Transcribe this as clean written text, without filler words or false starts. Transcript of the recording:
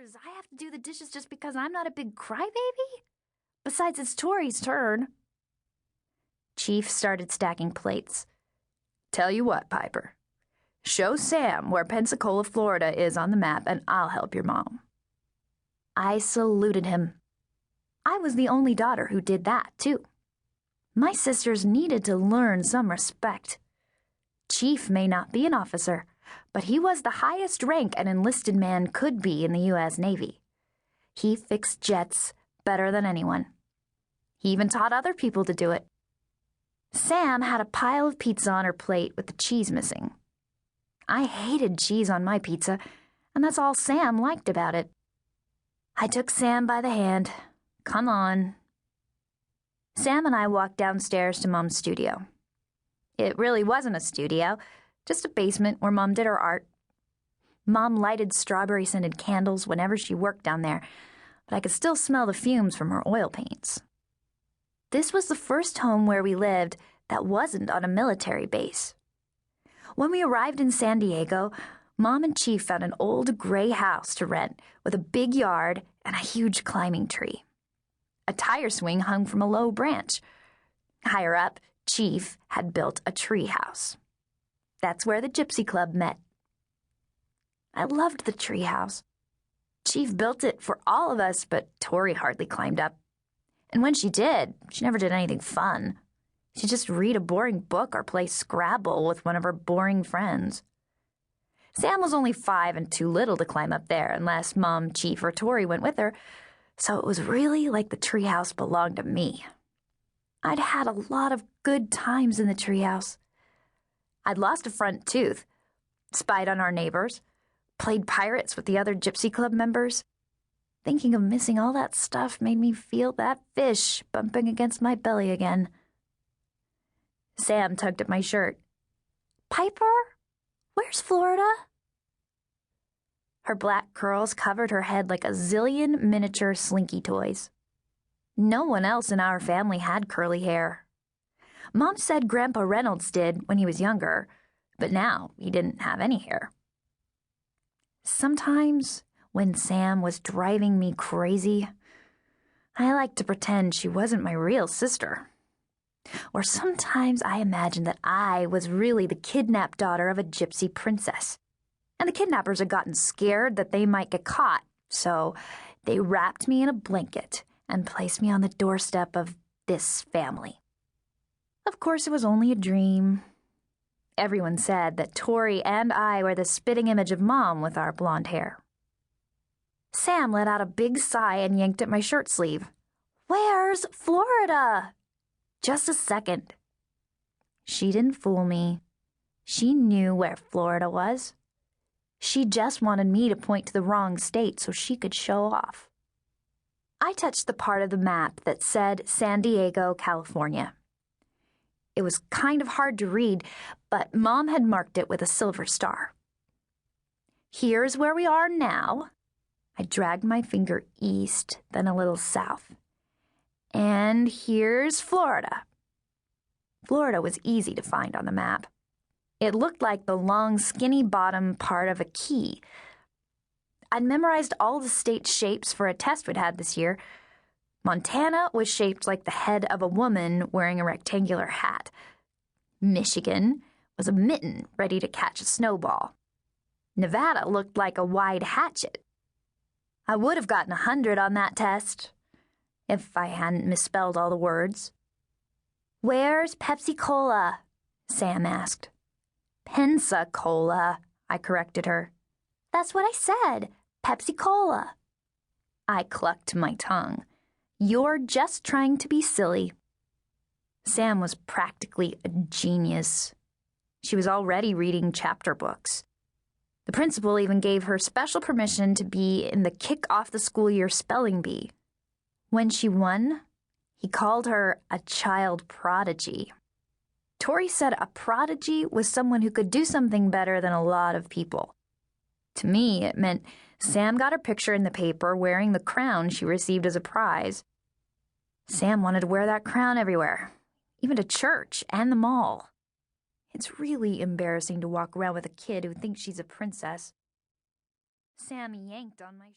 Does I have to do the dishes just because I'm not a big crybaby? Besides, it's Tori's turn. Chief started stacking plates. Tell you what, Piper. Show Sam where Pensacola, Florida is on the map, and I'll help your mom. I saluted him. I was the only daughter who did that, too. My sisters needed to learn some respect. Chief may not be an officer, but he was the highest rank an enlisted man could be in the U.S. Navy. He fixed jets better than anyone. He even taught other people to do it. Sam had a pile of pizza on her plate with the cheese missing. I hated cheese on my pizza, and that's all Sam liked about it. I took Sam by the hand. Come on. Sam and I walked downstairs to Mom's studio. It really wasn't a studio, just a basement where Mom did her art. Mom lighted strawberry-scented candles whenever she worked down there, but I could still smell the fumes from her oil paints. This was the first home where we lived that wasn't on a military base. When we arrived in San Diego, Mom and Chief found an old gray house to rent with a big yard and a huge climbing tree. A tire swing hung from a low branch. Higher up, Chief had built a tree house. That's where the Gypsy Club met. I loved the tree house. Chief built it for all of us, but Tori hardly climbed up. And when she did, she never did anything fun. She'd just read a boring book or play Scrabble with one of her boring friends. Sam was only 5 and too little to climb up there unless Mom, Chief, or Tori went with her, so it was really like the treehouse belonged to me. I'd had a lot of good times in the treehouse. I'd lost a front tooth, spied on our neighbors, played pirates with the other Gypsy Club members. Thinking of missing all that stuff made me feel that fish bumping against my belly again. Sam tugged at my shirt. Piper, where's Florida? Her black curls covered her head like a zillion miniature slinky toys. No one else in our family had curly hair. Mom said Grandpa Reynolds did when he was younger, but now he didn't have any hair. Sometimes, when Sam was driving me crazy, I liked to pretend she wasn't my real sister. Or sometimes I imagined that I was really the kidnapped daughter of a gypsy princess, and the kidnappers had gotten scared that they might get caught, so they wrapped me in a blanket and placed me on the doorstep of this family. Of course, it was only a dream. Everyone said that Tori and I were the spitting image of Mom with our blonde hair. Sam let out a big sigh and yanked at my shirt sleeve. Where's Florida? Just a second. She didn't fool me. She knew where Florida was. She just wanted me to point to the wrong state so she could show off. I touched the part of the map that said San Diego, California. It was kind of hard to read, but Mom had marked it with a silver star. Here's where we are now. I dragged my finger east, then a little south. And here's Florida. Florida was easy to find on the map. It looked like the long, skinny bottom part of a key. I'd memorized all the state shapes for a test we'd had this year. Montana was shaped like the head of a woman wearing a rectangular hat. Michigan was a mitten ready to catch a snowball. Nevada looked like a wide hatchet. I would have gotten 100 on that test if I hadn't misspelled all the words. Where's Pepsi-Cola? Sam asked. Pensacola, I corrected her. That's what I said, Pepsi-Cola. I clucked my tongue. You're just trying to be silly. Sam was practically a genius. She was already reading chapter books. The principal even gave her special permission to be in the kick-off-the-school-year spelling bee. When she won, he called her a child prodigy. Tori said a prodigy was someone who could do something better than a lot of people. To me, it meant Sam got her picture in the paper wearing the crown she received as a prize. Sam wanted to wear that crown everywhere, even to church and the mall. It's really embarrassing to walk around with a kid who thinks she's a princess. Sam yanked on my